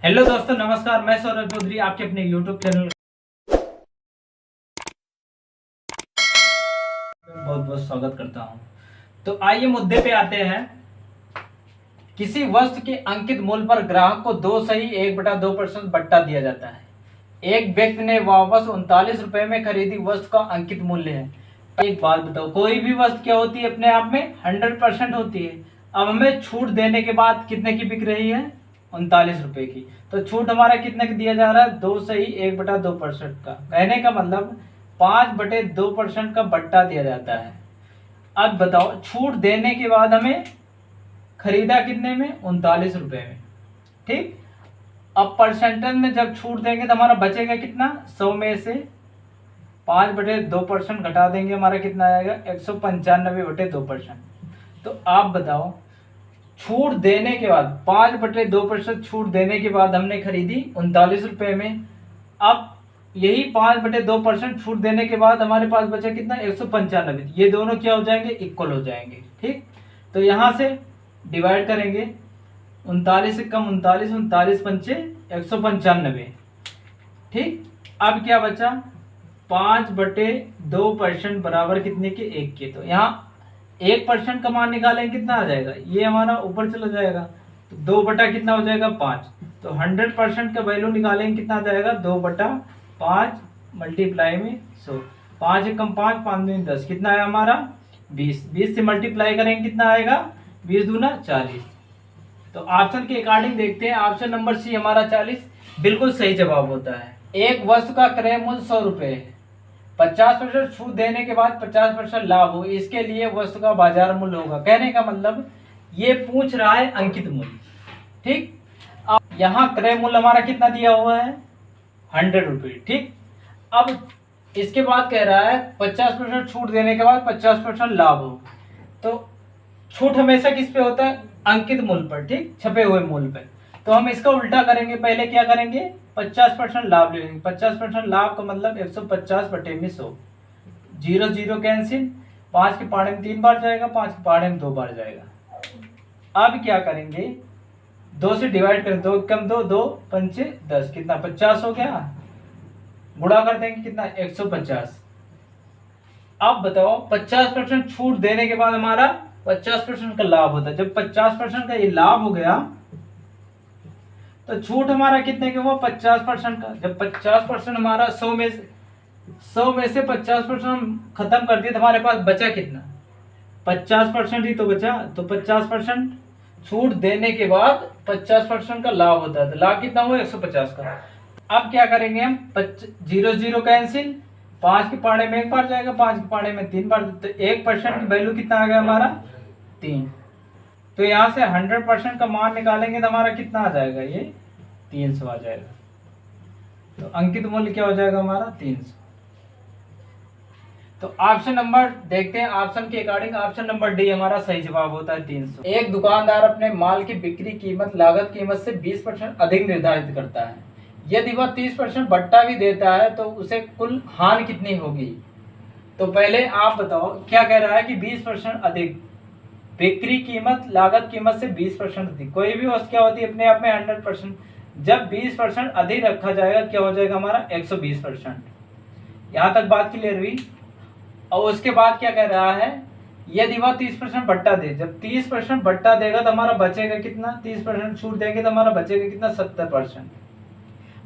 Hello दोस्तों, नमस्कार। मैं सौरभ चौधरी आपके अपने यूट्यूब चैनल में बहुत बहुत स्वागत करता हूं। तो आइए मुद्दे पे आते हैं। किसी वस्तु के अंकित मूल्य पर ग्राहक को 2 बट्टा दिया जाता है। एक व्यक्ति ने वापस 39 रुपए में खरीदी वस्तु का अंकित मूल्य है। एक बात बताओ, कोई भी वस्तु क्या होती है अपने आप में 100% होती है। अब हमें छूट देने के बाद कितने की बिक रही है? 39 रुपए की। तो छूट हमारा कितने का दिया जा रहा है? 2 का। कहने का मतलब 5/2% का बट्टा दिया जाता है। अब बताओ, छूट देने के बाद हमें खरीदा कितने में? 39 रुपए में। ठीक। अब परसेंटेज में जब छूट देंगे तो हमारा बचेगा कितना? 100 में से 5/2% घटा देंगे, हमारा कितना आएगा? 195/2%। तो आप बताओ, छूट देने के बाद 5/2% छूट देने के बाद हमने खरीदी 39 रुपए में। अब यही 5/2% छूट देने के बाद हमारे पास बचा कितना? 195। ये दोनों क्या हो जाएंगे? इक्वल हो जाएंगे। ठीक। तो यहां से डिवाइड करेंगे। 39 से कम 39, 39 पंचे 195। ठीक। अब क्या बचा? 5/2% बराबर कितने के? 1 के। तो यहाँ 1% का मान निकालेंगे, कितना आ जाएगा? ये हमारा ऊपर चला जाएगा। तो 2 कितना हो जाएगा? 5। तो 100% का वैल्यू निकालेंगे, कितना आ जाएगा? 2/5 मल्टीप्लाई में 100। 5 एकम 5, 5 दूनी 10, कितना है हमारा? 20। 20 से मल्टीप्लाई करेंगे, कितना आएगा? 20 दूना 40। तो ऑप्शन के अकॉर्डिंग देखते हैं। ऑप्शन नंबर सी हमारा 40 बिल्कुल सही जवाब होता है। एक वस्तु का क्रय मूल्य 100 रुपए है। 50% छूट देने के बाद 50% लाभ हो, इसके लिए वस्तु का बाजार मूल्य होगा। कहने का मतलब ये पूछ रहा है अंकित मूल्य। ठीक। अब यहाँ क्रय मूल्य हमारा कितना दिया हुआ है? 100 रुपये। ठीक। अब इसके बाद कह रहा है 50% छूट देने के बाद 50% लाभ हो। तो छूट हमेशा किस पे होता है? अंकित मूल्य पर। ठीक, छपे हुए मूल्य पर। तो हम इसका उल्टा करेंगे। पहले क्या करेंगे? 50% लाभ ले लेंगे। 50% लाभ का मतलब 150/100। 0 0 कैंसिल। 5 के पहाड़े में 3 बार जाएगा, 5 के पहाड़े में 2 बार जाएगा। अब क्या करेंगे? 2 से डिवाइड करें। 2 कम 2, 2 पंचे 10, कितना? 50 हो गया। गुणा कर देंगे, कितना? 150। अब बताओ, 50% छूट देने के बाद हमारा 50% का लाभ होता है। जब 50% का ये लाभ हो गया तो छूट हमारा कितने का हुआ? 50% का। जब 50% हमारा 100 में से 50% हम खत्म कर दिए तो हमारे पास बचा कितना? 50% ही तो बचा। तो 50% छूट देने के बाद 50% का लाभ होता है। तो लाभ कितना हुआ? 150 का। अब क्या करेंगे हम? 0 0 कैंसिल। 5 के पहाड़े में 1 बार जाएगा, 5 के पहाड़े में 3 बार। तो 1% की वैल्यू कितना आ गया हमारा? 3। तो यहाँ से 100% का मान निकालेंगे तो हमारा कितना आ जाएगा? ये 300 आ जाएगा। तो अंकित मूल्य क्या हो जाएगा हमारा? 300। तो ऑप्शन नंबर देखते हैं। ऑप्शन के अकॉर्डिंग ऑप्शन नंबर डी हमारा सही जवाब होता है, 300। एक दुकानदार अपने माल की बिक्री कीमत लागत कीमत से 20% अधिक निर्धारित करता है। यदि वह 30% बट्टा भी देता है तो उसे कुल हानि कितनी होगी? तो पहले आप बताओ, क्या कह रहा है कि 20% अधिक। बिक्री कीमत लागत कीमत से 20% अधिक। कोई भी वस्तु क्या होती है अपने आप में 100%। जब 20% अधिक रखा जाएगा, क्या हो जाएगा हमारा? 120%। यहां तक बात क्लियर हुई। और उसके बाद क्या कह रहा है? यदि वह 30% बट्टा दे। जब 30% बट्टा देगा तो हमारा बचेगा कितना? 30% छूट देंगे तो हमारा बचेगा कितना? 70%।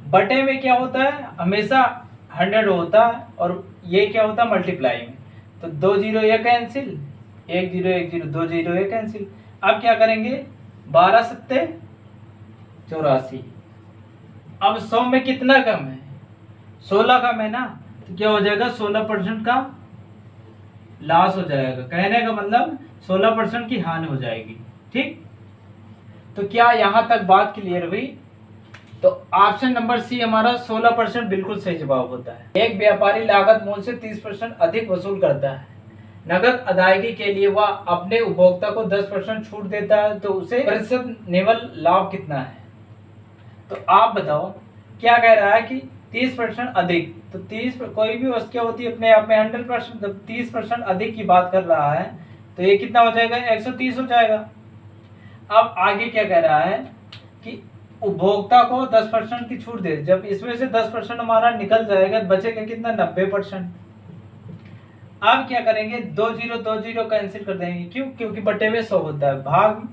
बटे में क्या होता है? हमेशा 100 होता है। और ये क्या होता है? मल्टीप्लाई में। तो 2 0 ये कैंसिल, 1 0 1 0, 2 0 ये कैंसिल। अब क्या करेंगे? 12 सत्ते 84। अब 100 में कितना कम है? 16 कम है ना। तो क्या हो जाएगा? 16% का लॉस हो जाएगा। कहने का मतलब 16% की हानि हो जाएगी। ठीक। तो क्या यहां तक बात क्लियर हुई? तो ऑप्शन नंबर सी हमारा 16% बिल्कुल सही जवाब होता है। एक व्यापारी लागत मूल्य से 30% अधिक वसूल करता है। नगद अदायगी के लिए वह अपने उपभोक्ता को 10% छूट देता है, तो उसे प्रतिशत निवल लाभ कितना है? तो आप बताओ, क्या कह रहा है कि 30% अधिक। तो 30 कोई भी वस्तु क्या होती है अपने आप में 100%। जब 30% अधिक की बात कर रहा है तो ये कितना हो जाएगा? 130 हो जाएगा। अब आगे क्या कह रहा है कि उपभोक्ता को 10% की छूट दे, जब इसमें से 10% हमारा निकल जाएगा बचेगा कितना 90%। अब क्या करेंगे 20 कैंसिल कर देंगे, क्यों? क्योंकि बटे में 100 होता है, भाग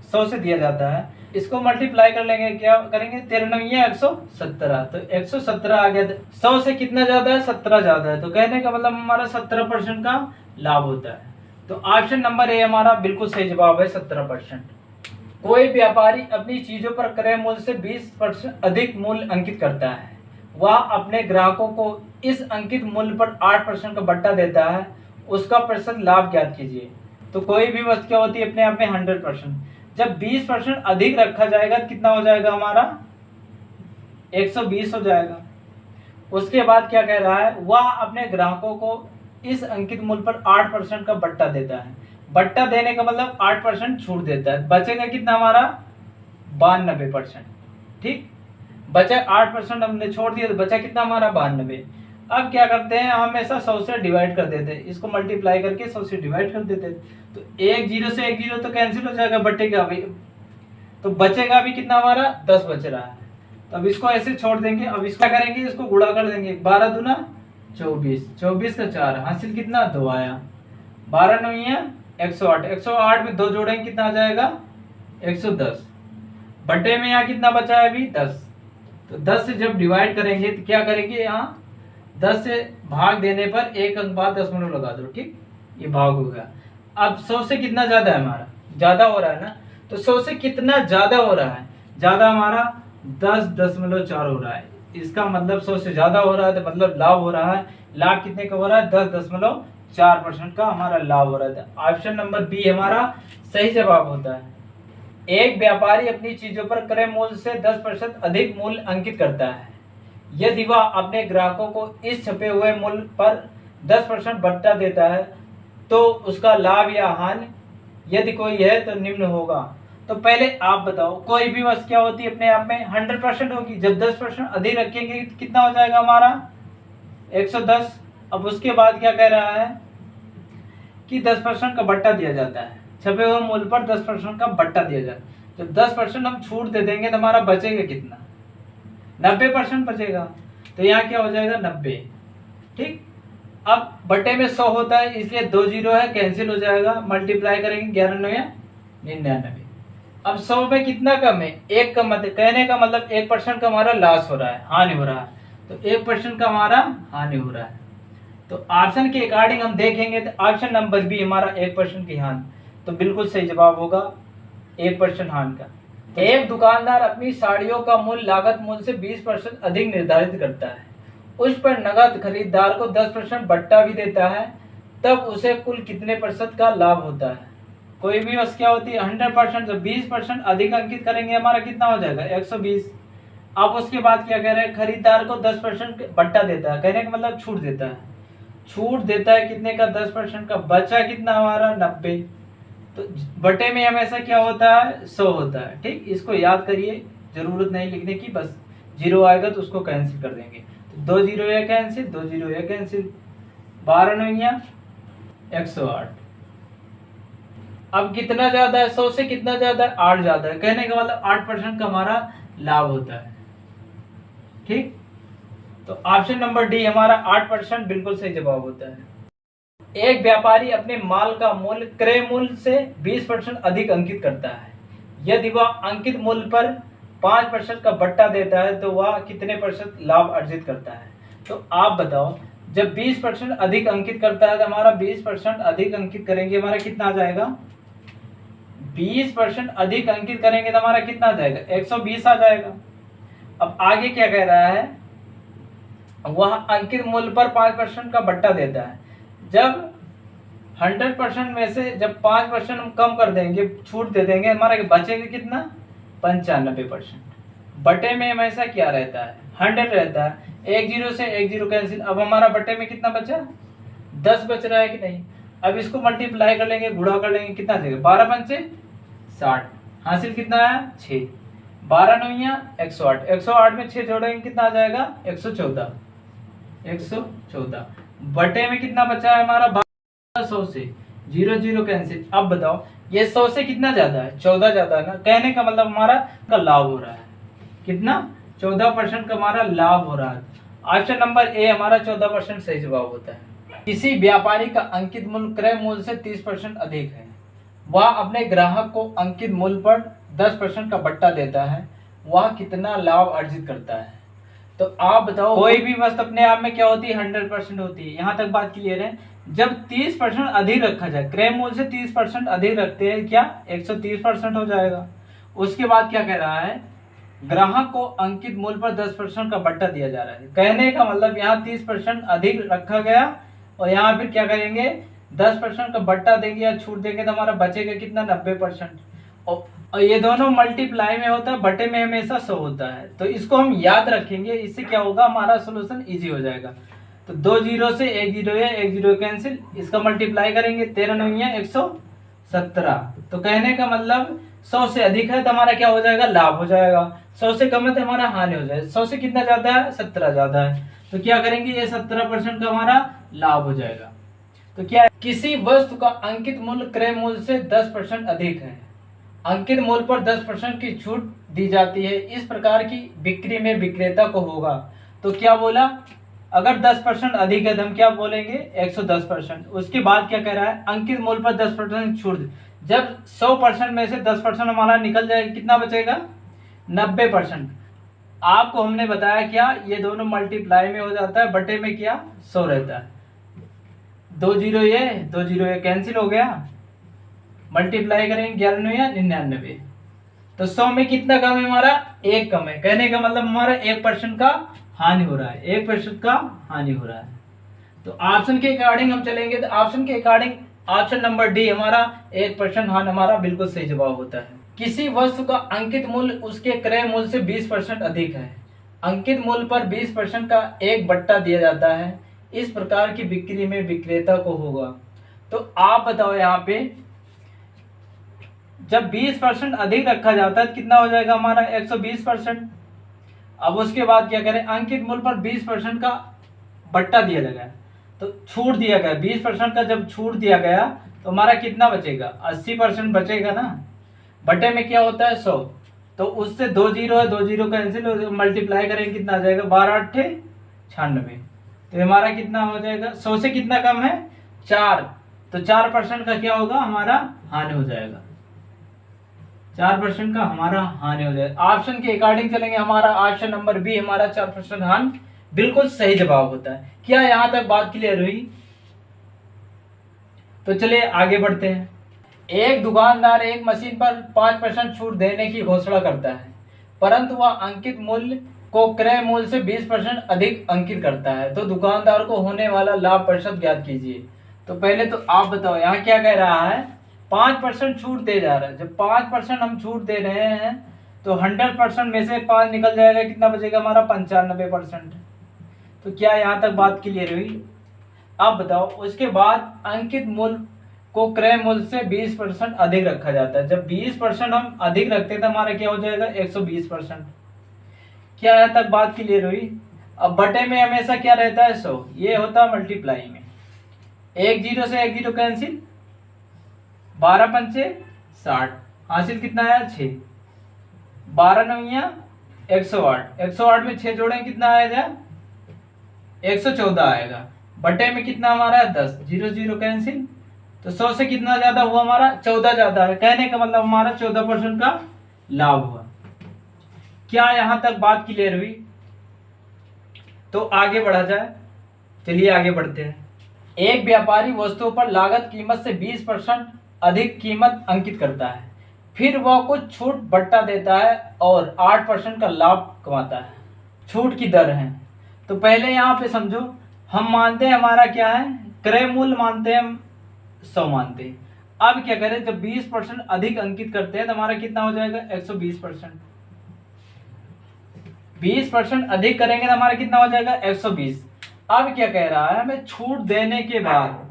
100 से दिया जाता है, इसको मल्टीप्लाई कर लेंगे, क्या करेंगे 13 117, तो 117 आ गया। 100 से कितना ज्यादा है 17 ज्यादा है, तो कहने का मतलब हमारा 17% का लाभ होता है। तो ऑप्शन नंबर ए हमारा बिल्कुल सही जवाब है 17%। कोई व्यापारी अपनी चीजों पर क्रय मूल्य से 20% अधिक मूल्य अंकित करता है, वह अपने ग्राहकों को इस अंकित मूल्य पर 8% का बट्टा देता है, उसका प्रतिशत लाभ ज्ञात कीजिए। तो कोई भी वस्तु क्या होती है अपने आप में 100%, जब 20% अधिक रखा जाएगा तो कितना हो जाएगा हमारा 120 हो जाएगा। उसके बाद क्या कह रहा है, वह अपने ग्राहकों को इस अंकित मूल्य पर 8% का बट्टा देता है। बट्टा देने का मतलब 8% छूट देता है, बचेगा कितना हमारा 92%। ठीक, बचा 8% हमने छोड़ दिया तो बचा कितना हमारा 92। अब क्या करते हैं, हमेशा 100 से डिवाइड कर देते हैं, इसको मल्टीप्लाई करके 100 से डिवाइड कर देते हैं, तो एक जीरो से एक जीरो तो कैंसिल हो जाएगा, बटेगा भी, तो बचेगा भी कितना हमारा 10 बच रहा है। तो अब इसको ऐसे छोड़ देंगे, अब इसको क्या करेंगे, इसको गुणा कर देंगे, 12 दूना 24, 24 का 4 हासिल कितना 2 आया, 12 9 108, 108 में 2 जोड़ेंगे कितना आ जाएगा 110, बटे में यहाँ कितना बचा है अभी 10, तो 10 से जब डिवाइड करेंगे तो क्या करेंगे, यहाँ 10 से भाग देने पर एक अंक बाद 10 लगा दो। ठीक, ये भाग हो गया। अब 100 से कितना ज्यादा है हमारा, ज्यादा हो रहा है ना, तो 100 से कितना ज्यादा हो रहा है, ज्यादा हमारा 10.4 हो रहा है, इसका मतलब 100 से ज्यादा हो रहा है, तो मतलब लाभ हो रहा है। लाभ कितने का हो रहा है 10.4% का हमारा लाभ हो रहा है। ऑप्शन नंबर बी हमारा सही जवाब होता है। एक व्यापारी अपनी चीजों पर क्रय मूल्य से 10% अधिक मूल्य अंकित करता है, यदि वह अपने ग्राहकों को इस छपे हुए मूल्य पर 10% बट्टा देता है तो उसका लाभ या हानि यदि कोई है तो निम्न होगा। तो पहले आप बताओ, कोई भी वस्तु क्या होती है अपने आप में 100% होगी, जब 10% अधिक रखेंगे तो कितना हो जाएगा हमारा 110। अब उसके बाद क्या कह रहा है कि 10% का बट्टा दिया जाता है, छपे हुए मूल्य पर 10% का बट्टा दिया जाता है। जब 10% हम छूट दे देंगे तो हमारा बचेगा कितना 90% बचेगा, तो यहाँ क्या हो जाएगा 90। ठीक, अब बटे में 100 होता है इसलिए 2 जीरो है, कैंसिल हो जाएगा, मल्टीप्लाई करेंगे 11 9 99। अब 100 में कितना कम है, एक कम मत, कहने का मतलब 1% का हमारा लॉस हो रहा है, हानि हो रहा है, तो 1% का हमारा हानि हो रहा है। तो ऑप्शन के अकॉर्डिंग हम देखेंगे तो ऑप्शन नंबर बी हमारा 1% की हानि, तो बिल्कुल सही जवाब होगा 1% हानि का। एक दुकानदार अपनी साड़ियों का मूल्य लागत मूल्य से 20% अधिक निर्धारित करता है, उस पर नगद खरीदार को 10% बट्टा भी देता है, तब उसे कुल कितने प्रतिशत का लाभ होता है। कोई भी वस्तु क्या होती है 100%, जब 20% अधिक अंकित करेंगे हमारा कितना हो जाएगा 120। अब उसके बाद क्या कह रहे हैं, खरीदार को 10% बट्टा देता है, कहने का मतलब छूट देता है, छूट देता है कितने का 10% का, बचा कितना हमारा 90। तो बटे में हमेशा क्या होता है 100 होता है। ठीक, इसको याद करिए, जरूरत नहीं लिखने की, बस जीरो आएगा तो उसको कैंसिल कर देंगे, तो 2 जीरो है कैंसिल, 2 जीरो है कैंसिल, 12 9 108। अब कितना ज्यादा है 100 से कितना ज्यादा है 8 ज्यादा है, कहने का मतलब 8% का हमारा लाभ होता है। ठीक, तो ऑप्शन नंबर डी हमारा 8% बिल्कुल सही जवाब होता है। एक व्यापारी अपने माल का मूल्य क्रय मूल्य से 20% अधिक अंकित करता है, यदि वह अंकित मूल्य पर 5% का बट्टा देता है तो वह कितने प्रतिशत लाभ अर्जित करता है। तो आप बताओ, जब 20% अधिक अंकित करता है तो हमारा 20% अधिक अंकित करेंगे हमारा कितना आ जाएगा, 20% अधिक अंकित करेंगे तो हमारा कितना आ जाएगा 120 आ जाएगा। अब आगे क्या कह रहा है, वह अंकित मूल्य पर 5% का बट्टा देता है, जब 100% में से जब 5% हम कम कर देंगे, छूट दे देंगे, हमारा बचेगा कितना 95%। बटे में हमेशा क्या रहता है 100 रहता है, एक जीरो से एक जीरो कैंसिल, अब हमारा बटे में कितना बचा 10 बच रहा है कि नहीं। अब इसको मल्टीप्लाई कर लेंगे, गुणा कर लेंगे, कितना आ जाएगा 12 पंचे 60, हासिल कितना आया 6, 12 9 108, 108 में 6 जोड़ेंगे कितना आ जाएगा 114, 114। बटे में कितना बचा है हमारा 100 से, जीरो जीरो कैंसिल। अब बताओ ये 100 से कितना ज्यादा है 14 ज्यादा है ना, कहने का मतलब हमारा का लाभ हो रहा है। कितना 14% का हमारा लाभ हो रहा है। ऑप्शन नंबर ए हमारा 14% सही जवाब होता है। किसी व्यापारी का अंकित मूल्य क्रय मूल्य से 30% अधिक है, वह अपने ग्राहक को अंकित मूल्य पर 10% का बट्टा देता है, वह कितना लाभ अर्जित करता है? तो आप बताओ, कोई भी वस्तु अपने आप में क्या होती है? 100% होती है। यहाँ तक बात क्लियर है। जब 30% अधिक रखा जाए, क्रय मूल्य से 30% अधिक रखते हैं, क्या 130% हो जाएगा। उसके बाद क्या कह रहा है? ग्राहक को अंकित मूल्य पर 10% का बट्टा दिया जा रहा है। कहने का मतलब यहाँ 30% अधिक रखा गया और यहाँ फिर क्या करेंगे? 10% का बट्टा देंगे या छूट देंगे तो हमारा बचेगा कितना? 90%। और ये दोनों मल्टीप्लाई में होता है, बटे में हमेशा 100 होता है। तो इसको हम याद रखेंगे, इससे क्या होगा? हमारा सोल्यूशन इजी हो जाएगा। तो 2 जीरो से 1 जीरो है, 1 जीरो कैंसिल, इसका मल्टीप्लाई करेंगे, 13 9 117। तो कहने का मतलब 100 से अधिक है तो हमारा क्या हो जाएगा? लाभ हो जाएगा। 100 से कम है तो हमारा हानि हो जाएगा। 100 से कितना ज्यादा है? 17 ज्यादा है। तो क्या करेंगे? ये 17% का हमारा लाभ हो जाएगा। तो क्या है? किसी वस्तु का अंकित मूल्य क्रय मूल्य से 10% अधिक है, अंकित मूल्य पर 10% की छूट दी जाती है, इस प्रकार की बिक्री में विक्रेता को होगा। तो क्या बोला? अगर 10% अधिक है तो हम क्या बोलेंगे? 110%। उसके बाद क्या कह रहा है? अंकित मूल्य पर 10% छूट। जब 100% में से 10% हमारा निकल जाएगा, कितना बचेगा? 90%। आपको हमने बताया क्या, ये दोनों मल्टीप्लाई में हो जाता है, बटे में क्या? 100 रहता है। 2 जीरो ये कैंसिल हो गया, मल्टीप्लाई करेंगे 11 या 99। तो 100 में कितना कम है हमारा? 1 कम है। कहने का मतलब हमारा 1% का हानि हो रहा है, 1% का हानि हो रहा है। तो ऑप्शन के अकॉर्डिंग हम चलेंगे तो ऑप्शन के अकॉर्डिंग ऑप्शन नंबर डी हमारा 1% हानि हमारा बिल्कुल सही जवाब होता है। किसी वस्तु का अंकित मूल्य उसके क्रय मूल्य से 20% अधिक है, अंकित मूल्य पर 20% का एक बट्टा दिया जाता है, इस प्रकार की बिक्री में विक्रेता को होगा। तो आप बताओ, यहाँ पे जब 20% अधिक रखा जाता है तो कितना हो जाएगा हमारा? 120%। अब उसके बाद क्या करें? अंकित मूल्य पर 20% का बट्टा दिया गया, तो छूट दिया गया 20% का। जब छूट दिया गया तो हमारा कितना बचेगा? 80% बचेगा ना। बटे में क्या होता है? 100। तो उससे 2 जीरो है, 2 जीरो कैंसिल, मल्टीप्लाई करेंगे, कितना आ जाएगा? 12 8 96। तो हमारा कितना हो जाएगा? 100 से कितना कम है? 4। तो 4% का क्या होगा? हमारा हानि हो जाएगा। 4% का हमारा हानि हो जाएगा। ऑप्शन के अकॉर्डिंग चलेंगे, हमारा ऑप्शन नंबर बी हमारा 4% हानि बिल्कुल सही जवाब होता है। क्या यहां तक बात क्लियर हुई? तो चलिए आगे बढ़ते हैं। एक दुकानदार एक मशीन पर 5% छूट देने की घोषणा करता है, परंतु वह अंकित मूल्य को क्रय मूल्य से 20% अधिक अंकित करता है, तो दुकानदार को होने वाला लाभ प्रतिशत ज्ञात कीजिए। तो पहले तो आप बताओ, यहाँ क्या कह रहा है? 5% छूट दे जा रहा है। जब 5% हम छूट दे रहे हैं तो 100% में से 5 निकल जाएगा, कितना बचेगा हमारा? 95%। तो क्या यहाँ तक बात क्लियर हुई? अब बताओ, उसके बाद अंकित मूल्य को क्रय मूल्य से 20% अधिक रखा जाता है। जब 20% हम अधिक रखते हैं तो हमारा क्या हो जाएगा? 120%। क्या यहाँ तक बात क्लियर हुई? अब बटे में हमेशा क्या रहता है? 100। ये होता है मल्टीप्लाई में, 1 जीरो से 1 जीरो कैंसिल, 12 पंचे 60, हासिल कितना आया? 6। 12 9 108, 108 में 6 जोड़ें, कितना आएगा? 114 आएगा। बटे में कितना हमारा है? 10, जीरो जीरो कैंसिल। तो 100 से कितना ज्यादा हुआ हमारा? 14 ज्यादा है। कहने का मतलब हमारा 14% का लाभ हुआ। क्या यहां तक बात क्लियर हुई? तो आगे बढ़ा जाए। चलिए आगे बढ़ते हैं। एक व्यापारी वस्तुओं पर लागत कीमत से 20% अधिक कीमत अंकित करता है, फिर वह कुछ छूट बट्टा देता है और 8% का लाभ कमाता है। छूट की दर है। तो पहले यहाँ पे समझो, हम मानते हैं हमारा क्या है? क्रय मूल्य मानते हैं हम 100 मानते हैं। अब क्या करें? जब 20% अधिक अंकित करते हैं तो हमारा कितना हो जाएगा? 120%। 20% अधिक करेंगे तो हमारा कितना हो जाएगा? 120। अब क्या कह रहा है? हमें छूट देने के बाद,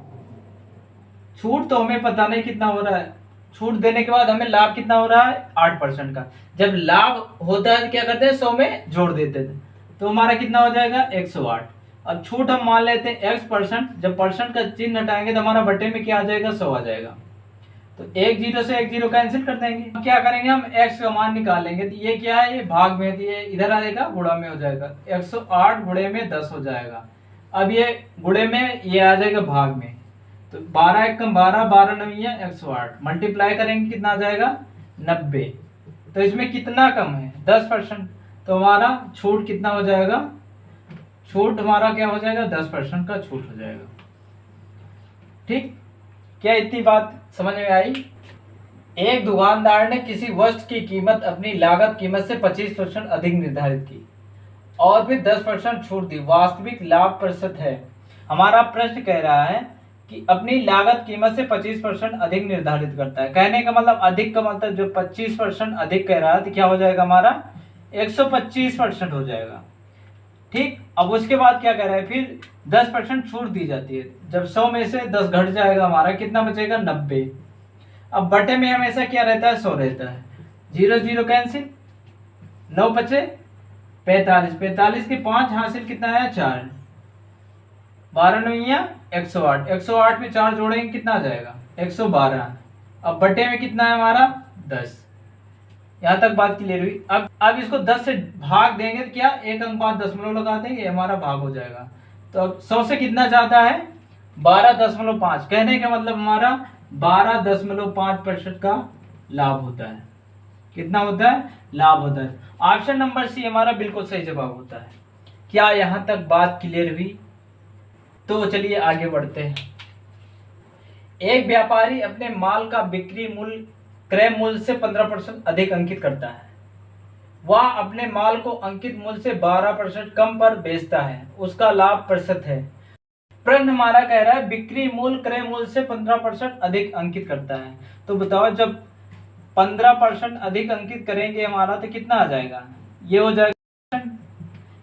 छूट तो हमें पता नहीं कितना हो रहा है, छूट देने के बाद हमें लाभ कितना हो रहा है? 8% का। जब लाभ होता है तो क्या करते हैं? 100 में जोड़ देते थे, तो हमारा कितना हो जाएगा? 108। अब छूट हम मान लेते हैं x%, जब परसेंट का चिन्ह हटाएंगे तो हमारा बटे में क्या आ जाएगा? 100 आ जाएगा। तो एक जीरो से एक जीरो कैंसिल कर देंगे। अब क्या करेंगे, हम x का मान निकालेंगे। तो ये क्या है, ये भाग में है, तो ये इधर आएगा, गुणा में हो जाएगा, 108 गुणे में 10 हो जाएगा। अब ये गुणे में, ये आ जाएगा भाग में, तो 12 एकम 12, 12 नवीं 108, मल्टीप्लाई करेंगे कितना आ जाएगा 90। तो इसमें कितना कम है 10%, तो हमारा छूट कितना हो जाएगा, छूट हमारा क्या हो जाएगा 10% का छूट हो जाएगा। ठीक, क्या इतनी बात समझ में आई? एक दुकानदार ने किसी वस्तु की कीमत अपनी लागत कीमत से 25% अधिक निर्धारित की और फिर 10% छूट दी, वास्तविक लाभ प्रतिशत है। हमारा प्रश्न कह रहा है कि अपनी लागत कीमत से 25% अधिक निर्धारित करता है। कहने का मतलब, अधिक का मतलब जो 25% अधिक कह रहा है, तो क्या हो जाएगा हमारा 125% हो जाएगा। ठीक, अब उसके बाद क्या कह रहा है, फिर 10% छूट दी जाती है। जब 100 में से 10 घट जाएगा, हमारा कितना बचेगा 90। अब बटे में हमेशा क्या रहता है 100 रहता है, 0 0 कैंसिल, 9 बचे 45, 45 के 5 हासिल कितना आया 4, 12 नौया 108, 108 में 4 जोड़ेंगे कितना आ जाएगा 112। अब बटे में कितना है हमारा 10। यहाँ तक बात क्लियर हुई? अब इसको 10 से भाग देंगे तो क्या 1:10 लगा देंगे, हमारा भाग हो जाएगा। तो अब 100 से कितना ज्यादा है 12.5। कहने का मतलब हमारा 12.5% का लाभ होता है। कितना होता है, लाभ होता है। ऑप्शन नंबर सी हमारा बिल्कुल सही जवाब होता है। क्या यहाँ तक बात क्लियर हुई? तो चलिए आगे बढ़ते हैं। एक व्यापारी अपने माल का बिक्री मूल्य क्रय मूल्य से 15% अधिक अंकित करता है। वह अपने माल को अंकित मूल्य से 12% कम पर बेचता है, उसका लाभ प्रतिशत है। प्रश्न हमारा कह रहा है बिक्री मूल्य क्रय मूल्य से 15% अधिक अंकित करता है। तो बताओ, जब 15% अधिक अंकित करेंगे हमारा तो कितना आ जाएगा, ये हो जाएगा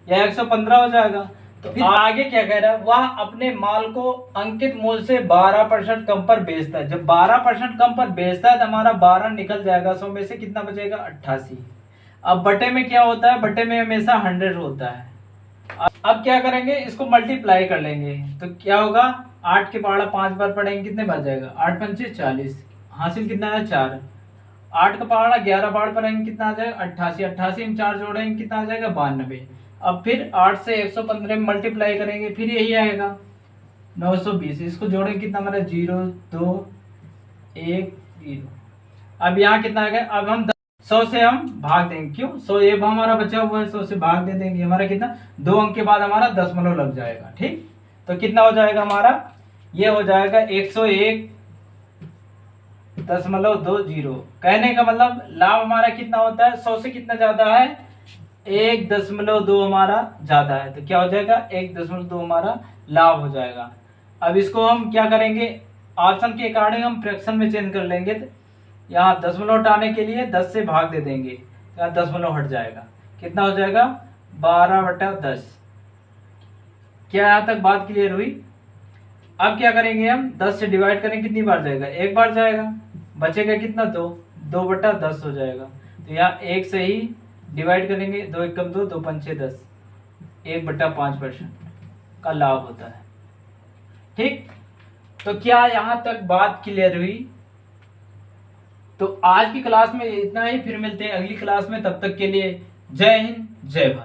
या 115 हो जाएगा। तो फिर आगे क्या कह रहा है, वह अपने माल को अंकित मूल्य से 12% कम पर बेचता है। जब 12% कम पर बेचता है तो हमारा 12 निकल जाएगा, 100 में से कितना बचेगा 88। अब बटे में क्या होता है, बटे में हमेशा 100 होता है। अब क्या करेंगे, इसको मल्टीप्लाई कर लेंगे तो क्या होगा, 8 के पहाड़ा 5 बार पढ़ेंगे कितने बार जाएगा, 8 पंचे 40, हासिल कितना है 4। 8 का पहाड़ा 11 बार पढ़ेंगे कितना आ जाएगा 88, 88 में 4 जोड़ेंगे कितना आ जाएगा 92। अब फिर 8 से 115 में मल्टीप्लाई करेंगे, फिर यही आएगा 920। इसको जोड़ेंगे कितना हमारा 0 2 1 0। अब यहाँ कितना आ गया, अब हम 100 से हम भाग देंगे, क्यों 100 ये हमारा बचा हुआ है, 100 से भाग दे देंगे, हमारा कितना 2 अंक के बाद हमारा दशमलव लग जाएगा। ठीक, तो कितना हो जाएगा हमारा, ये हो जाएगा 101.20। कहने का मतलब लाभ हमारा कितना होता है, 100 से कितना ज्यादा है 1.2 हमारा ज्यादा है, तो क्या हो जाएगा 1.2 हमारा लाभ हो जाएगा। अब इसको हम क्या करेंगे, ऑप्शन के अकॉर्डिंग हम फ्रैक्शन में चेंज कर लेंगे। तो यहाँ दशमलव हटाने के लिए 10 से भाग दे देंगे, यहाँ दशमलव हट जाएगा, कितना हो जाएगा 12/10। क्या यहाँ तक बात क्लियर हुई? अब क्या करेंगे, हम 10 से डिवाइड करेंगे कितनी बार जाएगा, एक बार जाएगा, बचेगा कितना 2, 2/10 हो जाएगा। तो यहाँ 1 से ही डिवाइड करेंगे, 2 एकम 2, 2 पंचे 10, 1/5% का लाभ होता है। ठीक, तो क्या यहाँ तक बात क्लियर हुई? तो आज की क्लास में इतना ही, फिर मिलते हैं अगली क्लास में, तब तक के लिए जय हिंद जय भारत।